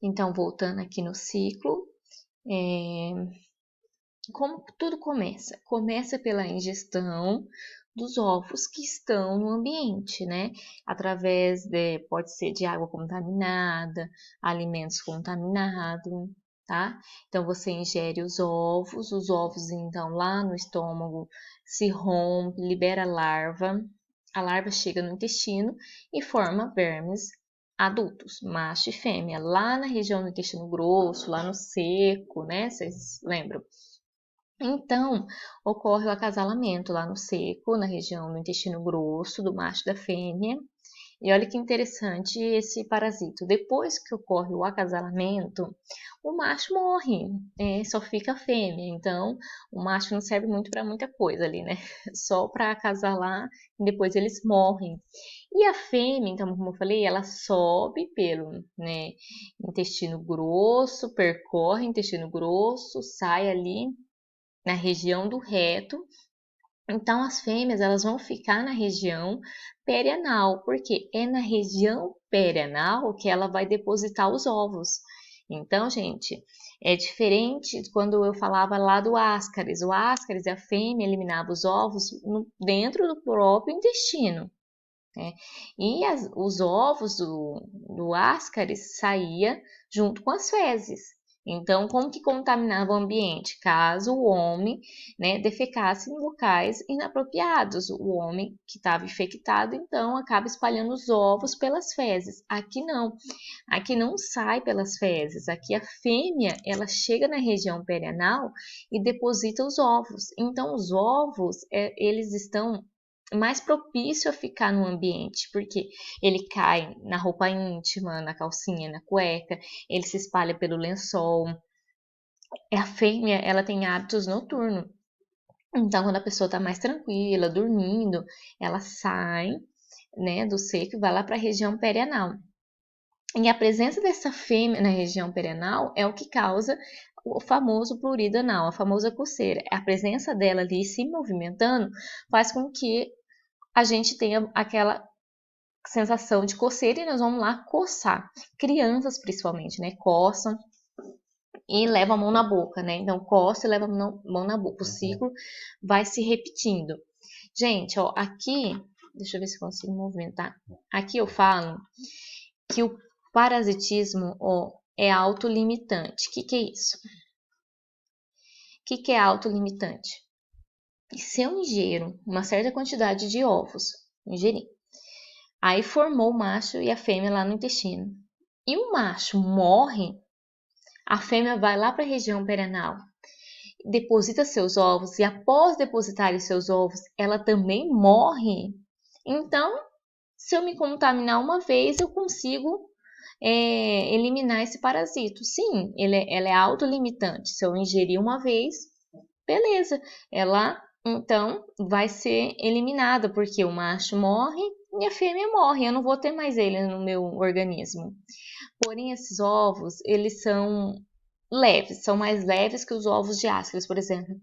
Então, voltando aqui no ciclo, como tudo começa? Começa pela ingestão dos ovos que estão no ambiente, né? Através pode ser de água contaminada, alimentos contaminados, tá? Então você ingere os ovos então lá no estômago se rompe, libera a larva chega no intestino e forma vermes adultos, macho e fêmea, lá na região do intestino grosso, lá no seco, né? Vocês lembram? Então, ocorre o acasalamento lá no seco, na região do intestino grosso do macho e da fêmea. E olha que interessante esse parasito. Depois que ocorre o acasalamento, o macho morre, só fica a fêmea. Então, o macho não serve muito para muita coisa ali, né? Só para acasalar e depois eles morrem. E a fêmea, então, como eu falei, ela sobe pelo, né, intestino grosso, percorre o intestino grosso, sai ali na região do reto. Então, as fêmeas elas vão ficar na região perianal, porque é na região perianal que ela vai depositar os ovos. Então, gente, é diferente de quando eu falava lá do ascaris. O ascaris, a fêmea eliminava os ovos dentro do próprio intestino, né? E os ovos do ascaris saía junto com as fezes. Então, como que contaminava o ambiente? Caso o homem, né, defecasse em locais inapropriados. O homem que estava infectado, então, acaba espalhando os ovos pelas fezes. Aqui não sai pelas fezes. Aqui a fêmea, ela chega na região perianal e deposita os ovos. Então, os ovos, eles estão mais propício a ficar no ambiente, porque ele cai na roupa íntima, na calcinha, na cueca, ele se espalha pelo lençol. A fêmea, ela tem hábitos noturnos. Então, quando a pessoa está mais tranquila, dormindo, ela sai, né, do seco e vai lá para a região perianal. E a presença dessa fêmea na região perianal é o que causa o famoso prurido anal, a famosa coceira. A presença dela ali se movimentando faz com que a gente tenha aquela sensação de coceira e nós vamos lá coçar. Crianças, principalmente, né? Coçam e levam a mão na boca, né? Então, coça e leva a mão na boca. O ciclo vai se repetindo. Gente, ó, aqui, deixa eu ver se eu consigo movimentar. Aqui eu falo que o parasitismo, ó, é autolimitante. O que é isso? O que é autolimitante? Se eu ingiro uma certa quantidade de ovos, ingeri, aí formou o macho e a fêmea lá no intestino. E o macho morre, a fêmea vai lá para a região perianal, deposita seus ovos e após depositar seus ovos, ela também morre. Então, se eu me contaminar uma vez, eu consigo eliminar esse parasito. Sim, ela é autolimitante. Se eu ingerir uma vez, beleza, ela então vai ser eliminada, porque o macho morre e a fêmea morre. Eu não vou ter mais ele no meu organismo. Porém, esses ovos, eles são leves, são mais leves que os ovos de ascaris, por exemplo.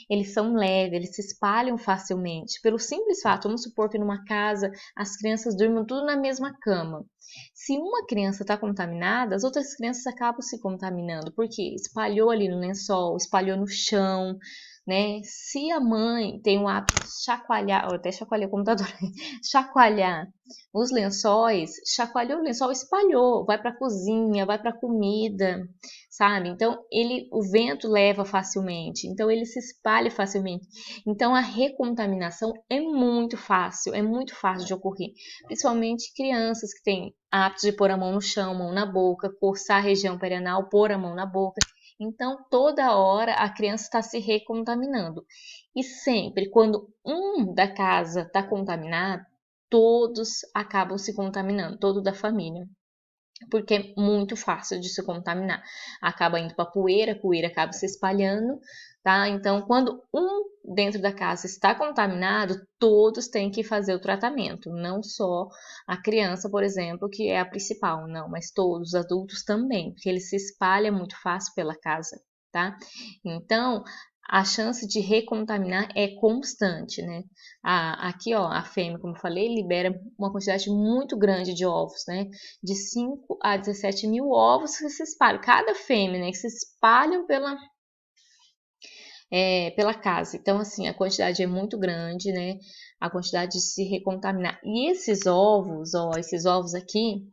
Eles são leves, eles se espalham facilmente. Pelo simples fato, vamos supor que numa casa as crianças dormem tudo na mesma cama. Se uma criança está contaminada, as outras crianças acabam se contaminando, porque espalhou ali no lençol, espalhou no chão, né? Se a mãe tem o hábito de chacoalhar, eu até chacoalhei o computador, chacoalhar os lençóis, chacoalhou o lençol, espalhou, vai para a cozinha, vai para a comida, sabe? Então, o vento leva facilmente, então ele se espalha facilmente. Então, a recontaminação é muito fácil de ocorrer. Principalmente crianças que têm hábitos de pôr a mão no chão, mão na boca, coçar a região perianal, pôr a mão na boca. Então, toda hora a criança está se recontaminando. E sempre, quando um da casa está contaminado, todos acabam se contaminando, todo da família. Porque é muito fácil de se contaminar. Acaba indo para a poeira acaba se espalhando, tá? Então, quando um dentro da casa está contaminado, todos têm que fazer o tratamento, não só a criança, por exemplo, que é a principal, não, mas todos os adultos também, porque ele se espalha muito fácil pela casa, tá? Então, a chance de recontaminar é constante, né? Aqui, ó, a fêmea, como eu falei, libera uma quantidade muito grande de ovos, né? De 5 a 17 mil ovos que se espalham. Cada fêmea, né? Que se espalham pela casa. Então, assim, a quantidade é muito grande, né? A quantidade de se recontaminar. E esses ovos, ó, esses ovos aqui,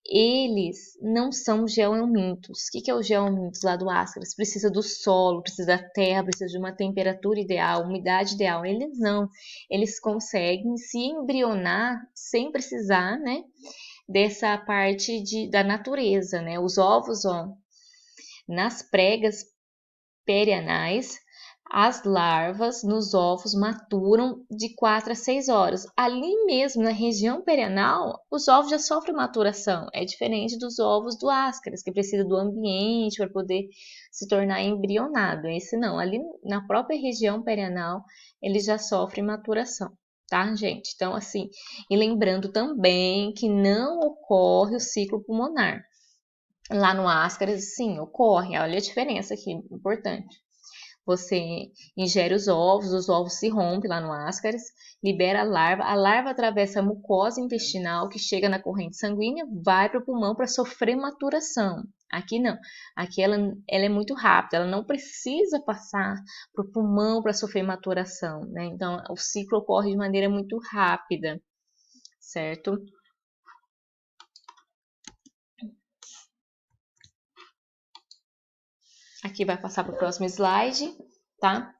eles não são geomintos. O que é o geomintos lá do Ascaris? Precisa do solo, precisa da terra, precisa de uma temperatura ideal, umidade ideal. Eles não. Eles conseguem se embrionar sem precisar, né, dessa parte da natureza, né? Os ovos, ó, nas pregas perianais, as larvas nos ovos maturam de 4 a 6 horas. Ali mesmo, na região perianal, os ovos já sofrem maturação. É diferente dos ovos do Ascaris, que precisa do ambiente para poder se tornar embrionado. Esse não, ali na própria região perianal, ele já sofre maturação. Tá, gente? Então, assim, e lembrando também que não ocorre o ciclo pulmonar. Lá no Ascaris, sim, ocorre. Olha a diferença aqui, importante. Você ingere os ovos se rompem lá no Ascaris, libera a larva atravessa a mucosa intestinal que chega na corrente sanguínea, vai para o pulmão para sofrer maturação. Aqui não, aqui ela é muito rápida, ela não precisa passar para o pulmão para sofrer maturação, né? Então o ciclo ocorre de maneira muito rápida, certo? Aqui vai passar para o próximo slide, tá?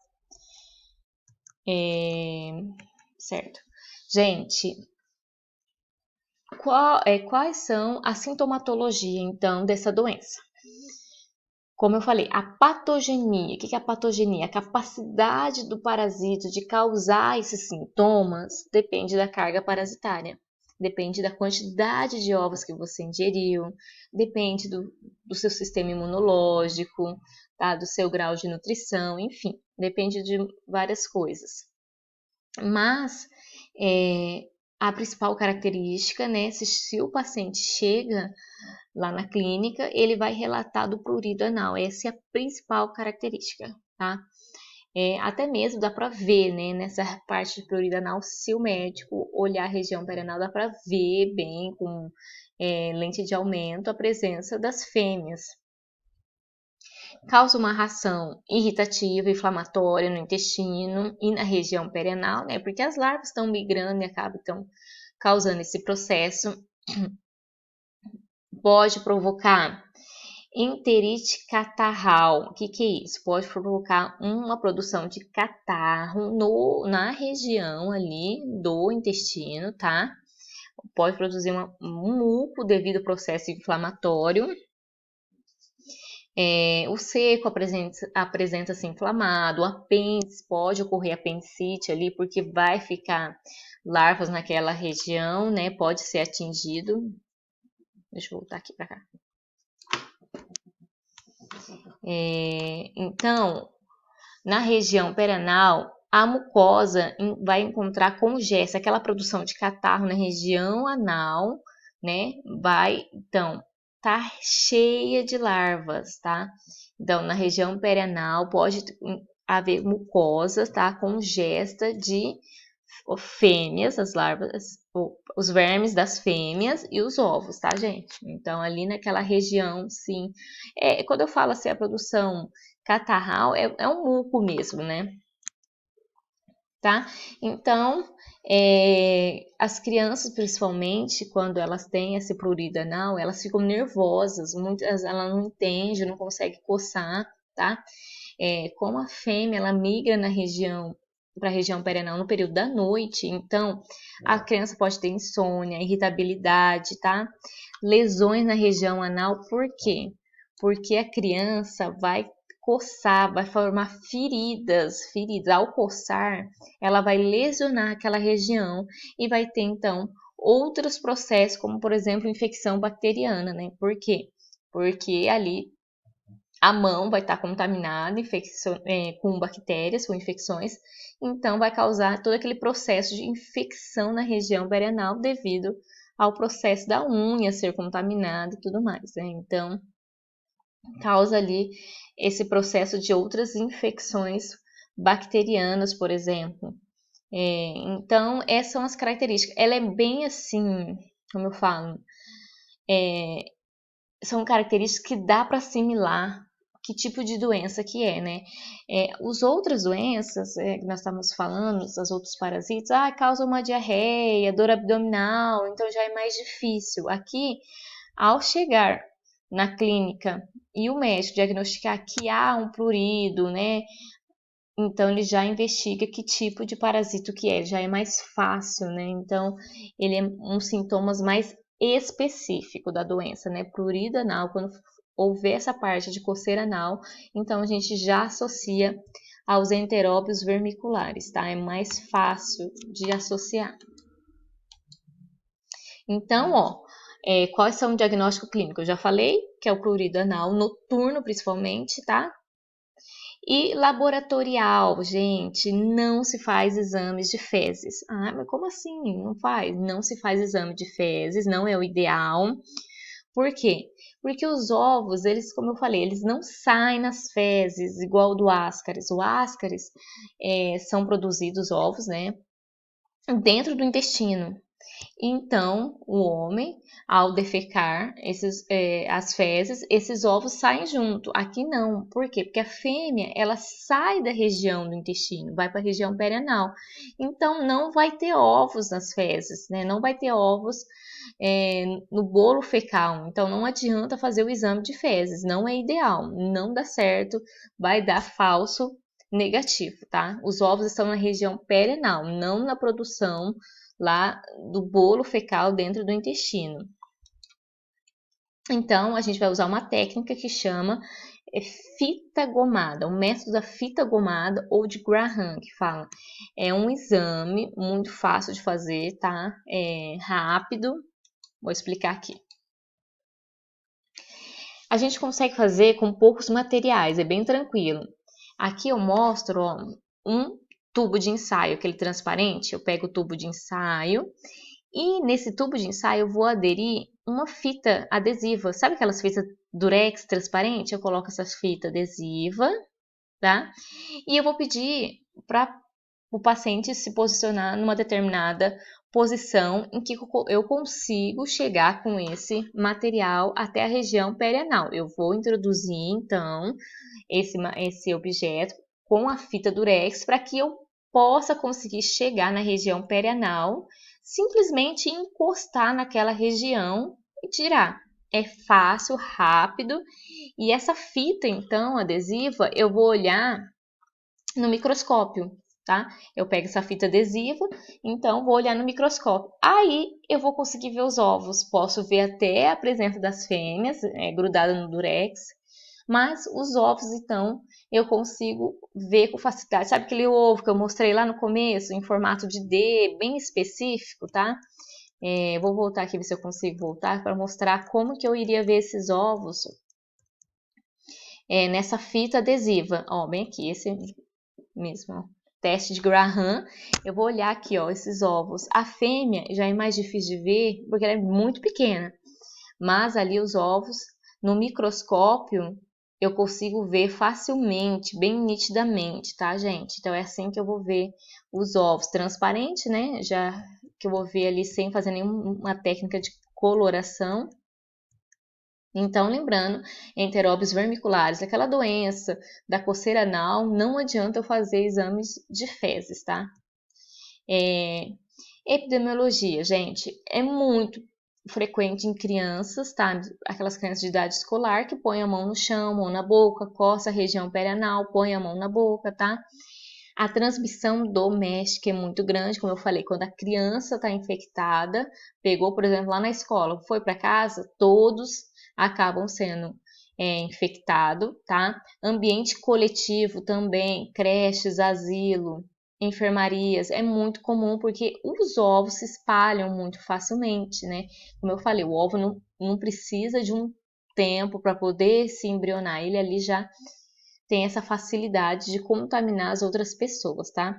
Certo. Gente, quais são a sintomatologia, então, dessa doença? Como eu falei, a patogenia. O que é a patogenia? A capacidade do parasito de causar esses sintomas depende da carga parasitária. Depende da quantidade de ovos que você ingeriu, depende do seu sistema imunológico, tá? Do seu grau de nutrição, enfim, depende de várias coisas. Mas a principal característica, né, se o paciente chega lá na clínica, ele vai relatar do prurido anal. Essa é a principal característica, tá? Até mesmo dá para ver, né, nessa parte de prurido anal, se o médico olhar a região perianal, dá para ver bem com lente de aumento a presença das fêmeas. Causa uma reação irritativa, inflamatória no intestino e na região perianal, né? Porque as larvas estão migrando e acabam causando esse processo. Pode provocar enterite catarral. O que é isso? Pode provocar uma produção de catarro na região ali do intestino, tá? Pode produzir um muco devido ao processo inflamatório. O seco apresenta-se inflamado, o apêndice, pode ocorrer apendicite ali, porque vai ficar larvas naquela região, né? Pode ser atingido. Deixa eu voltar aqui para cá. Então, na região perianal, a mucosa vai encontrar congesta, aquela produção de catarro na região anal, né? Então, tá cheia de larvas, tá? Então, na região perianal pode haver mucosa, tá? Congesta de fêmeas, as larvas, os vermes das fêmeas e os ovos, tá, gente? Então, ali naquela região, sim. Quando eu falo assim, a produção catarral é um muco mesmo, né? Tá? Então, as crianças, principalmente, quando elas têm esse prurido anal, elas ficam nervosas, muitas ela não entende, não consegue coçar, tá? Como a fêmea, ela migra para a região perianal no período da noite, então a criança pode ter insônia, irritabilidade, tá? Lesões na região anal, por quê? Porque a criança vai coçar, vai formar feridas. Ao coçar, ela vai lesionar aquela região e vai ter, então, outros processos, como, por exemplo, infecção bacteriana, né? Por quê? Porque ali a mão vai estar contaminada com bactérias, com infecções, então vai causar todo aquele processo de infecção na região perianal devido ao processo da unha ser contaminada e tudo mais, né? Então, causa ali esse processo de outras infecções bacterianas, por exemplo. Então, essas são as características. Ela é bem assim, como eu falo, são características que dá para assimilar que tipo de doença que é, né? As outras doenças que nós estamos falando, os outros parasitas, causam uma diarreia, dor abdominal, então já é mais difícil. Aqui, ao chegar na clínica e o médico diagnosticar que há um prurido, né? Então ele já investiga que tipo de parasito que é, já é mais fácil, né? Então ele é um sintomas mais específico da doença, né? Prurido anal, quando houver essa parte de coceira anal, então a gente já associa aos enteróbios vermiculares, tá? É mais fácil de associar. Então, quais são o diagnóstico clínico? Eu já falei que é o prurido anal noturno, principalmente, tá? E laboratorial, gente, não se faz exames de fezes. Mas como assim? Não faz? Não se faz exame de fezes, não é o ideal. Por quê? Porque os ovos, eles, como eu falei, eles não saem nas fezes, igual o do ascaris. O ascaris são produzidos ovos, né, dentro do intestino. Então, o homem, ao defecar as fezes, esses ovos saem junto. Aqui não. Por quê? Porque a fêmea, ela sai da região do intestino, vai para a região perianal. Então, não vai ter ovos nas fezes, né? Não vai ter ovos no bolo fecal. Então, não adianta fazer o exame de fezes. Não é ideal. Não dá certo. Vai dar falso negativo, tá? Os ovos estão na região perianal, não na produção lá do bolo fecal dentro do intestino. Então, a gente vai usar uma técnica que chama fita gomada, o método da fita gomada ou de Graham, que fala. É um exame muito fácil de fazer, tá? Rápido. Vou explicar aqui. A gente consegue fazer com poucos materiais, é bem tranquilo. Aqui eu mostro um tubo de ensaio, aquele transparente. Eu pego o tubo de ensaio e nesse tubo de ensaio eu vou aderir uma fita adesiva. Sabe aquelas fitas durex transparente? Eu coloco essa fita adesiva, tá? E eu vou pedir para o paciente se posicionar numa determinada posição em que eu consigo chegar com esse material até a região perianal. Eu vou introduzir, então, esse objeto com a fita durex para que eu possa conseguir chegar na região perianal, simplesmente encostar naquela região e tirar. É fácil, rápido. E essa fita, então, adesiva, eu vou olhar no microscópio, tá? Eu pego essa fita adesiva, então vou olhar no microscópio. Aí eu vou conseguir ver os ovos. Posso ver até a presença das fêmeas, grudada no durex, mas os ovos, então, eu consigo ver com facilidade. Sabe aquele ovo que eu mostrei lá no começo, em formato de D, bem específico, tá? Vou voltar aqui, ver se eu consigo voltar, para mostrar como que eu iria ver esses ovos nessa fita adesiva. Ó, bem aqui, esse mesmo, teste de Graham. Eu vou olhar aqui, ó, esses ovos. A fêmea já é mais difícil de ver, porque ela é muito pequena. Mas ali os ovos, no microscópio, eu consigo ver facilmente, bem nitidamente, tá, gente? Então é assim que eu vou ver os ovos. Transparente, né? Já que eu vou ver ali sem fazer nenhuma técnica de coloração. Então, lembrando, enteróbios vermiculares, aquela doença da coceira anal, não adianta eu fazer exames de fezes, tá? Epidemiologia, gente, é muito frequente em crianças, tá? Aquelas crianças de idade escolar que põem a mão no chão, mão na boca, coça a região perianal, põe a mão na boca, tá? A transmissão doméstica é muito grande, como eu falei, quando a criança está infectada, pegou, por exemplo, lá na escola, foi para casa, todos acabam sendo infectados, tá? Ambiente coletivo também, creches, asilo, enfermarias, é muito comum porque os ovos se espalham muito facilmente, né? Como eu falei, o ovo não precisa de um tempo para poder se embrionar, ele ali já tem essa facilidade de contaminar as outras pessoas, tá?